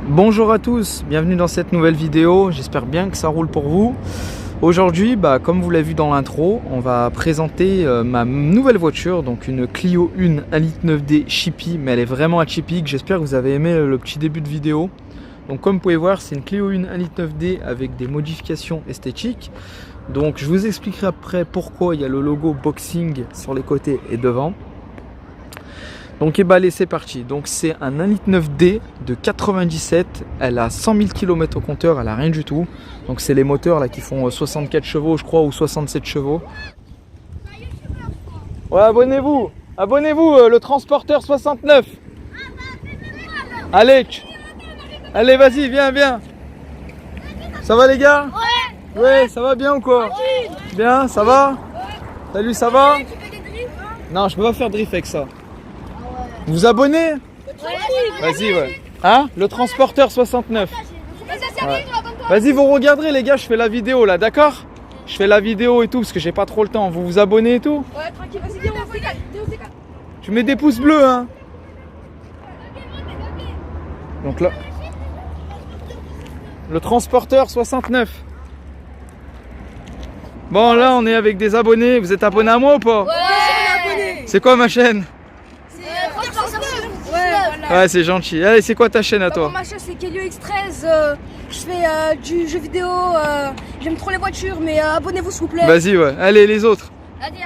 Bonjour à tous, bienvenue dans cette nouvelle vidéo, j'espère bien que ça roule pour vous. Aujourd'hui, comme vous l'avez vu dans l'intro, on va présenter ma nouvelle voiture, donc une Clio 1 1.9 litre Chippy, mais elle est vraiment atypique. J'espère que vous avez aimé le petit début de vidéo. Donc comme vous pouvez voir, c'est une Clio 1 1.9 litre avec des modifications esthétiques. Donc je vous expliquerai après pourquoi il y a le logo Boxing sur les côtés et devant. Donc allez, c'est parti. Donc c'est un 1.9 litre de 97, elle a 100 000 km au compteur, elle a rien du tout. Donc c'est les moteurs là qui font 64 chevaux je crois ou 67 chevaux. Ouais, abonnez-vous, le transporteur 69. Allez, allez vas-y, viens. Ça va les gars? Ouais, ça va bien ou quoi? Bien, ça va? Salut, ça va? Non, je peux pas faire drift avec ça. Vous abonnez? Vas-y, ouais. Hein? Le transporteur 69. Ouais. Vas-y, vous regarderez les gars, je fais la vidéo là, d'accord? Je fais la vidéo et tout parce que j'ai pas trop le temps. Vous vous abonnez et tout? Ouais, tranquille, vas-y, viens. Tu mets des pouces bleus, hein? Donc là, le transporteur 69. Bon, là, on est avec des abonnés. Vous êtes abonné à moi ou pas? Ouais, c'est quoi ma chaîne? voilà. Ouais, c'est gentil. Allez, c'est quoi ta chaîne à toi? Ma chaîne, c'est Kelio X13. Je fais du jeu vidéo. J'aime trop les voitures, mais abonnez-vous s'il vous plaît. Vas-y, ouais. Allez, les autres.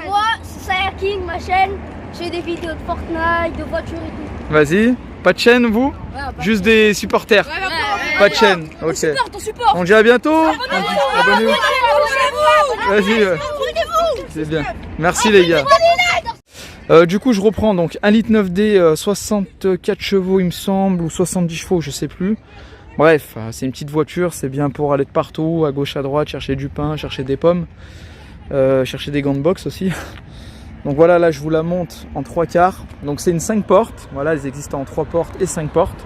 Moi, c'est Sire King, ma chaîne. Je fais des vidéos de Fortnite, de voitures et tout. Vas-y. Pas de chaîne, vous? Ouais, juste des supporters. Pas de chaîne. Ok. Ton support. On dit à bientôt. Abonnez-vous. Vas-y. Vas-y. C'est bien. Merci les gars. Du coup je reprends donc 1.9 litre 64 chevaux il me semble ou 70 chevaux je sais plus. Bref c'est une petite voiture, c'est bien pour aller de partout, à gauche à droite, chercher du pain, chercher des pommes, chercher des gants de boxe aussi. Donc voilà, là je vous la monte en 3/4. Donc c'est une 5 portes, voilà, elles existent en 3 portes et 5 portes.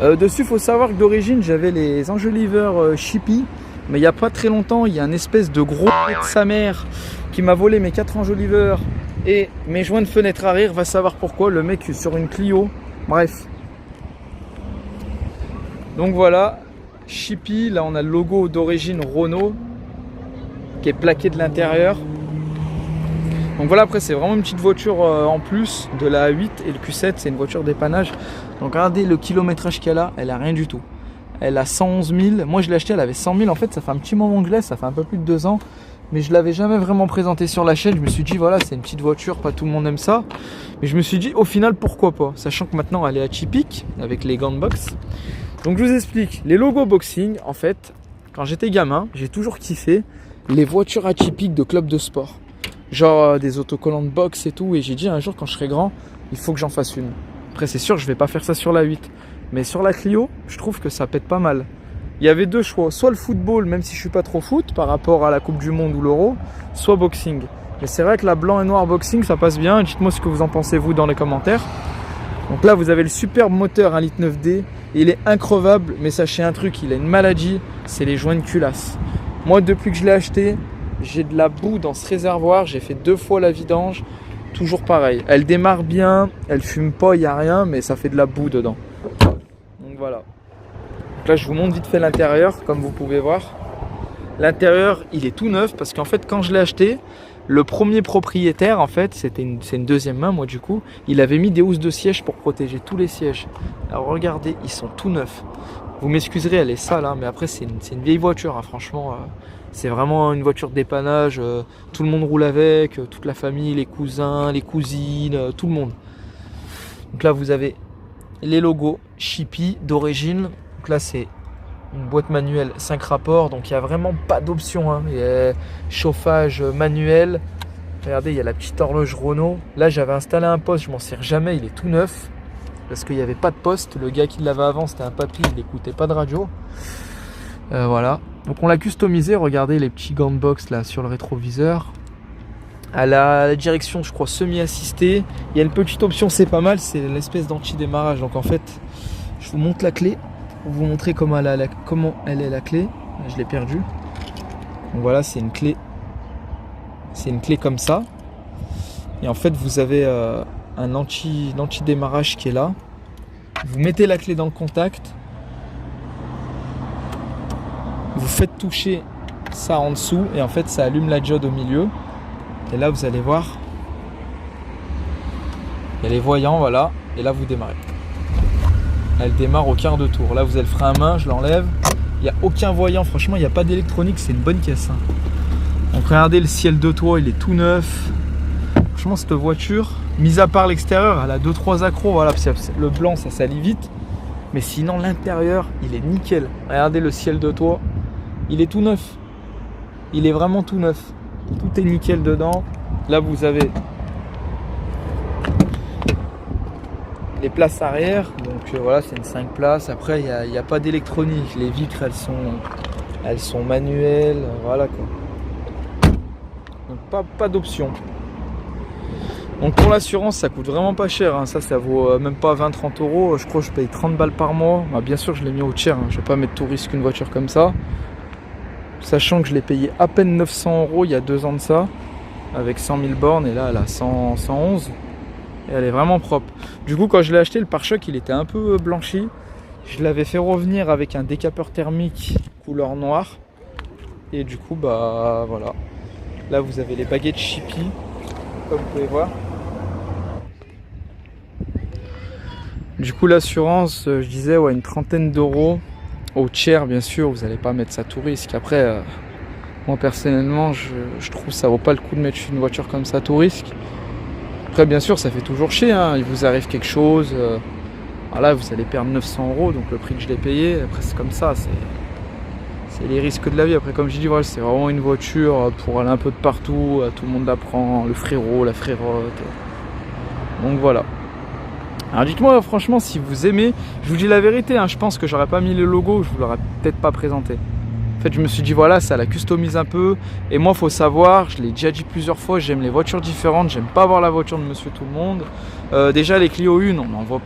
Dessus il faut savoir que d'origine j'avais les enjoliveurs Chippy. Mais il n'y a pas très longtemps, il y a un espèce de gros de sa mère qui m'a volé mes 4 enjoliveurs et mes joints de fenêtre à rire. Va savoir pourquoi, le mec sur une Clio. Bref. Donc voilà, Chippy, là on a le logo d'origine Renault qui est plaqué de l'intérieur. Donc voilà, après c'est vraiment une petite voiture en plus de la A8 et le Q7, c'est une voiture dépannage. Donc regardez le kilométrage qu'elle a, elle a rien du tout. Elle a 111 000, moi je l'ai acheté, elle avait 100 000, en fait ça fait un petit moment que je l'ai, ça fait un peu plus de 2 ans. Mais je l'avais jamais vraiment présenté sur la chaîne, je me suis dit voilà c'est une petite voiture, pas tout le monde aime ça. Mais je me suis dit au final pourquoi pas, sachant que maintenant elle est atypique avec les gants de boxe. Donc je vous explique, les logos Boxing, en fait, quand j'étais gamin, j'ai toujours kiffé les voitures atypiques de clubs de sport. Genre des autocollants de boxe et tout, et j'ai dit un jour quand je serai grand, il faut que j'en fasse une. Après c'est sûr je vais pas faire ça sur la 8. Mais sur la Clio, je trouve que ça pète pas mal. Il y avait deux choix, soit le football, même si je suis pas trop foot par rapport à la Coupe du Monde ou l'Euro, soit boxing. Mais c'est vrai que la blanc et noir boxing, ça passe bien. Dites-moi ce que vous en pensez vous dans les commentaires. Donc là, vous avez le superbe moteur 1.9 litre. Il est increvable, mais sachez un truc, il a une maladie, c'est les joints de culasse. Moi, depuis que je l'ai acheté, j'ai de la boue dans ce réservoir. J'ai fait 2 fois la vidange, toujours pareil. Elle démarre bien, elle fume pas, il n'y a rien, mais ça fait de la boue dedans. Donc voilà. Donc là je vous montre vite fait l'intérieur comme vous pouvez voir. L'intérieur il est tout neuf parce qu'en fait quand je l'ai acheté, le premier propriétaire en fait c'est une deuxième main moi du coup, il avait mis des housses de siège pour protéger tous les sièges. Alors regardez, ils sont tout neufs. Vous m'excuserez, elle est sale hein, mais après c'est une vieille voiture hein, franchement. C'est vraiment une voiture de dépannage, tout le monde roule avec, toute la famille, les cousins, les cousines, tout le monde. Donc là vous avez les logos Chippy d'origine. Donc là c'est une boîte manuelle 5 rapports, donc il n'y a vraiment pas d'option hein. Il y a chauffage manuel. Regardez, il y a la petite horloge Renault. Là j'avais installé un poste, je m'en sers jamais, il est tout neuf parce qu'il n'y avait pas de poste. Le gars qui l'avait avant c'était un papy, il n'écoutait pas de radio. Voilà, donc on l'a customisé. Regardez les petits gants de boxe là sur le rétroviseur. À la direction je crois semi-assistée. Il y a une petite option, c'est pas mal, c'est l'espèce d'anti-démarrage. Donc en fait je vous montre la clé pour vous montrer comment elle est la clé. Je l'ai perdue. Donc voilà, c'est une clé comme ça. Et en fait vous avez un anti-démarrage qui est là. Vous mettez la clé dans le contact. Vous faites toucher ça en dessous et en fait ça allume la diode au milieu. Et là vous allez voir, il y a les voyants, voilà. Et là vous démarrez. Elle démarre au quart de tour. Là vous avez le frein à main, je l'enlève. Il n'y a aucun voyant, franchement il n'y a pas d'électronique, c'est une bonne caisse. Hein. Donc regardez le ciel de toit, il est tout neuf. Franchement cette voiture, mis à part l'extérieur, elle a 2-3 accros, voilà, parce que le blanc ça salit vite. Mais sinon l'intérieur il est nickel. Regardez le ciel de toit, il est tout neuf. Il est vraiment tout neuf. Tout est nickel dedans. Là vous avez les places arrière, donc voilà, c'est une 5 places. Après il n'y a pas d'électronique, les vitres elles sont manuelles, voilà quoi. Donc pas d'option. Donc pour l'assurance ça coûte vraiment pas cher, hein. Ça vaut même pas 20-30 euros, je crois que je paye 30 balles par mois. Bah, bien sûr je l'ai mis au tiers, hein. Je vais pas mettre tout risque une voiture comme ça. Sachant que je l'ai payé à peine 900 euros il y a 2 ans de ça, avec 100 000 bornes, et là elle a 111. Et elle est vraiment propre. Du coup quand je l'ai acheté, le pare-choc il était un peu blanchi. Je l'avais fait revenir avec un décapeur thermique couleur noire. Et du coup bah voilà. Là vous avez les baguettes Chippy, comme vous pouvez voir. Du coup l'assurance, je disais ouais, une trentaine d'euros. Au tiers bien sûr, vous n'allez pas mettre ça tout risque. Après moi personnellement je trouve que ça vaut pas le coup de mettre une voiture comme ça tout risque. Après bien sûr ça fait toujours chier, hein. Il vous arrive quelque chose, voilà, vous allez perdre 900 euros, donc le prix que je l'ai payé. Après c'est comme ça, c'est les risques de la vie. Après comme je dis, voilà, c'est vraiment une voiture pour aller un peu de partout, tout le monde la prend, le frérot, la frérotte. Donc voilà. Alors dites-moi franchement si vous aimez, je vous dis la vérité, hein, je pense que j'aurais pas mis le logo, je vous l'aurais peut-être pas présenté. En fait je me suis dit voilà, ça la customise un peu. Et moi faut savoir, je l'ai déjà dit plusieurs fois, j'aime les voitures différentes, j'aime pas avoir la voiture de monsieur tout le monde. Déjà les Clio 1, on n'en voit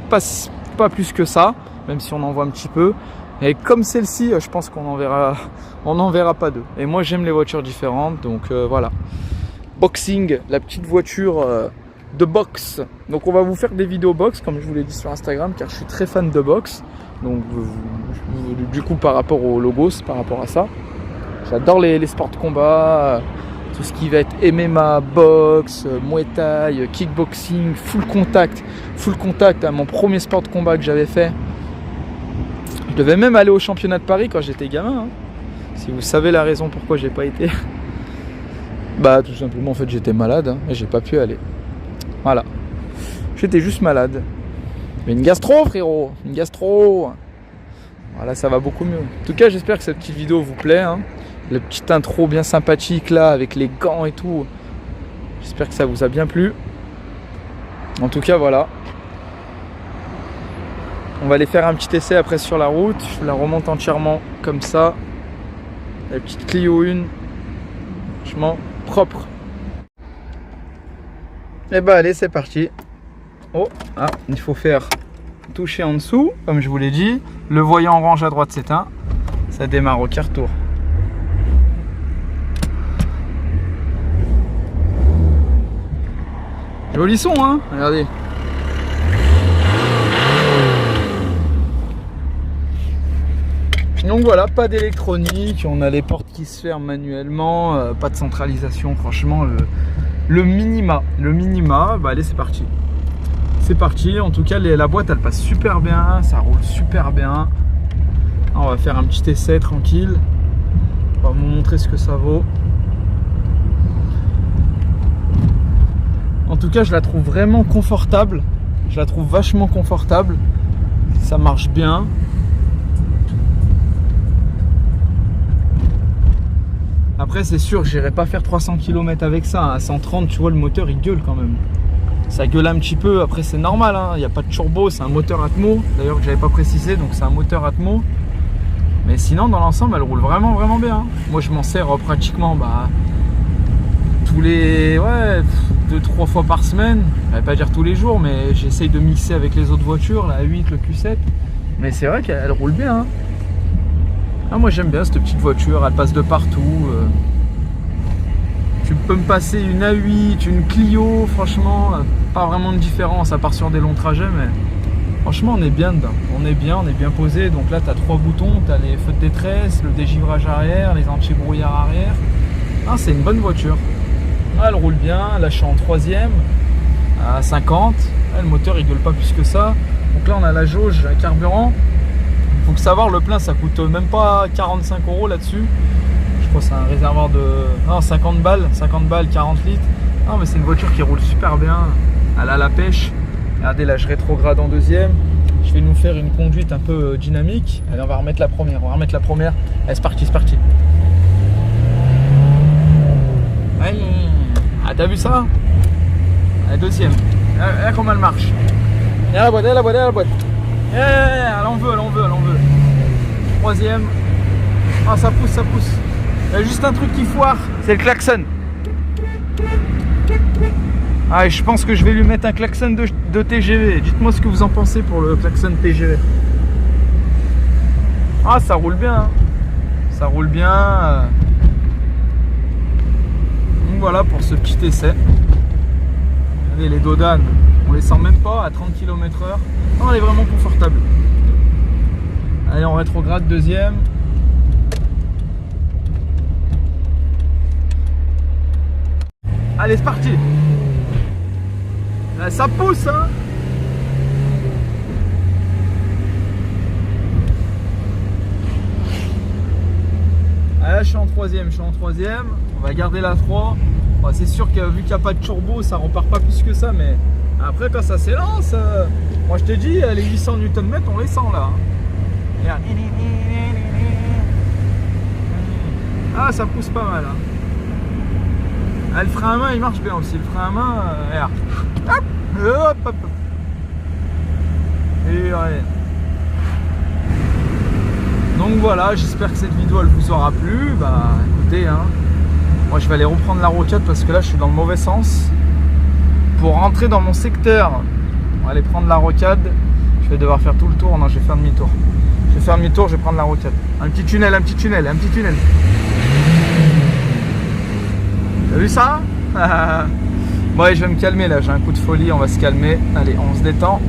pas plus que ça, même si on en voit un petit peu. Et comme celle-ci, je pense qu'on n'en verra pas deux. Et moi j'aime les voitures différentes, donc voilà. Boxing, la petite voiture de boxe. Donc on va vous faire des vidéos box, comme je vous l'ai dit sur Instagram, car je suis très fan de boxe. Donc du coup par rapport au logo, c'est par rapport à ça. J'adore les sports de combat, tout ce qui va être MMA, boxe, Muay Thai, kickboxing, full contact. Hein, mon premier sport de combat que j'avais fait. Je devais même aller au championnat de Paris quand j'étais gamin. Hein. Si vous savez la raison pourquoi j'ai pas été. Bah tout simplement en fait j'étais malade, hein, et j'ai pas pu aller. Voilà. J'étais juste malade. Mais une gastro frérot, une gastro. Voilà, ça va beaucoup mieux. En tout cas j'espère que cette petite vidéo vous plaît, hein. Le petit intro bien sympathique là avec les gants et tout. J'espère que ça vous a bien plu. En tout cas voilà. On va aller faire un petit essai après sur la route. Je la remonte entièrement comme ça. La petite Clio 1. Franchement propre. Et bah allez, c'est parti. Oh, ah, il faut faire toucher en dessous, comme je vous l'ai dit. Le voyant orange à droite s'éteint. Ça démarre au quart tour. Joli son, hein? Regardez. Donc voilà, pas d'électronique, on a les portes qui se ferment manuellement, pas de centralisation, franchement le minima, bah allez c'est parti. C'est parti, en tout cas la boîte elle passe super bien, ça roule super bien. On va faire un petit essai tranquille, on va vous montrer ce que ça vaut. En tout cas je la trouve vraiment confortable, je la trouve vachement confortable, ça marche bien. Après c'est sûr, j'irai pas faire 300 km avec ça, à 130 tu vois le moteur il gueule quand même. Ça gueule un petit peu, après c'est normal, hein. Il n'y a pas de turbo, c'est un moteur Atmo, d'ailleurs que j'avais pas précisé, donc c'est un moteur Atmo. Mais sinon dans l'ensemble elle roule vraiment bien, hein. Moi je m'en sers pratiquement tous les 2-3 fois par semaine, je vais pas dire tous les jours, mais j'essaye de mixer avec les autres voitures, la A8, le Q7. Mais c'est vrai qu'elle roule bien, hein. Ah, moi j'aime bien cette petite voiture, elle passe de partout. Tu peux me passer une A8, une Clio, franchement, pas vraiment de différence à part sur des longs trajets, mais franchement on est bien dedans. On est bien posé. Donc là tu as 3 boutons, tu as les feux de détresse, le dégivrage arrière, les anti-brouillard arrière. Ah, c'est une bonne voiture. Ah, elle roule bien, là je suis en 3e à 50. Ah, le moteur il gueule pas plus que ça. Donc là on a la jauge à carburant. Il faut savoir, le plein ça coûte même pas 45 € là-dessus. Je crois que c'est un réservoir de 50 balles, 40 litres. Non mais c'est une voiture qui roule super bien. Elle a la pêche. Regardez là, je rétrograde en 2e. Je vais nous faire une conduite un peu dynamique. Allez, on va remettre la première. Allez, c'est parti, Allez. Ah, t'as vu ça? Allez, 2e. Regarde comment elle marche. Regarde la boîte. Elle en veut. 3e. Ah, ça pousse. Il y a juste un truc qui foire, c'est le klaxon. Ah, et je pense que je vais lui mettre un klaxon de TGV. Dites-moi ce que vous en pensez pour le klaxon TGV. Ah, ça roule bien. Hein. Ça roule bien. Donc voilà pour ce petit essai. Regardez les dodanes, on les sent même pas à 30 km/h. Non, elle est vraiment confortable. Allez, on rétrograde 2e. Allez, c'est parti. Là, ça pousse, hein. Ah, là, je suis en 3e. On va garder la 3. Bon, c'est sûr que vu qu'il n'y a pas de turbo, ça repart pas plus que ça. Mais après, quand ça s'élance, moi je te dis, les 800 Nm, on les sent là. Hein. Regarde. Ah, ça pousse pas mal. Hein. Ah, le frein à main il marche bien aussi. Le frein à main, regarde. Hop. Et ouais. Donc voilà, j'espère que cette vidéo elle vous aura plu. Bah écoutez, hein, moi je vais aller reprendre la rocade parce que là je suis dans le mauvais sens. Pour rentrer dans mon secteur, on va aller prendre la rocade. Je vais devoir faire tout le tour. Non, je vais faire demi-tour. Je vais prendre la rocade. Un petit tunnel. T'as vu ça? Bon, allez, je vais me calmer là, j'ai un coup de folie, on va se calmer. Allez, on se détend.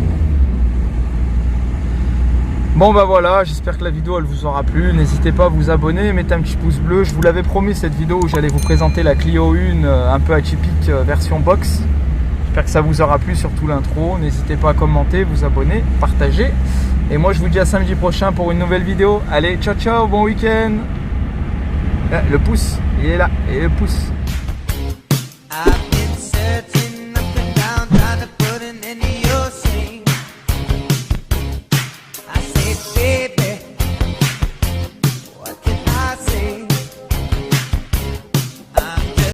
Bon bah voilà, j'espère que la vidéo elle vous aura plu. N'hésitez pas à vous abonner, mettez un petit pouce bleu. Je vous l'avais promis cette vidéo où j'allais vous présenter la Clio 1 un peu atypique version box. J'espère que ça vous aura plu, surtout l'intro. N'hésitez pas à commenter, vous abonner, partager. Et moi je vous dis à samedi prochain pour une nouvelle vidéo. Allez, ciao, bon week-end. Le pouce, il est là, et le pouce.